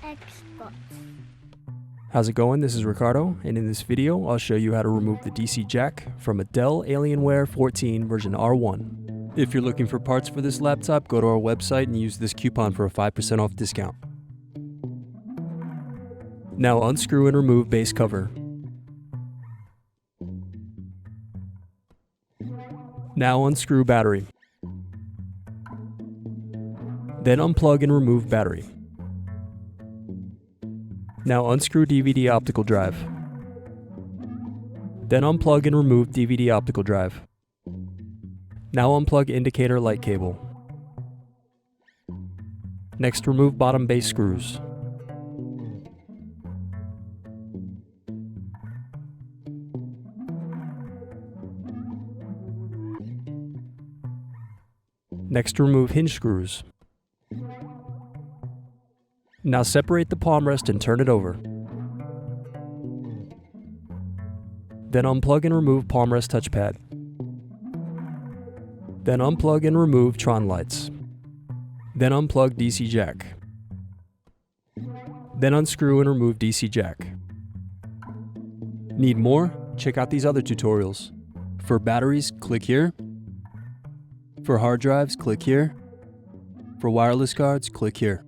Xbox. How's it going? This is Ricardo, and in this video I'll show you how to remove the DC jack from a Dell Alienware 14 version R1. If you're looking for parts for this laptop, go to our website and use this coupon for a 5% off discount. Now unscrew and remove base cover. Now unscrew battery. Then unplug and remove battery. Now unscrew DVD optical drive. Then unplug and remove DVD optical drive. Now unplug indicator light cable. Next, remove bottom base screws. Next, remove hinge screws. Now separate the palm rest and turn it over. Then unplug and remove palm rest touchpad. Then unplug and remove tron lights. Then unplug DC jack. Then unscrew and remove DC jack. Need more? Check out these other tutorials. For batteries, click here. For hard drives, click here. For wireless cards, click here.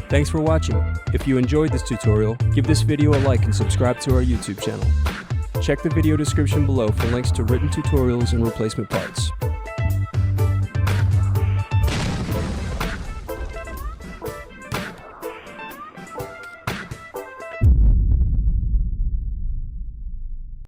Thanks for watching. If you enjoyed this tutorial, give this video a like and subscribe to our YouTube channel. Check the video description below for links to written tutorials and replacement parts.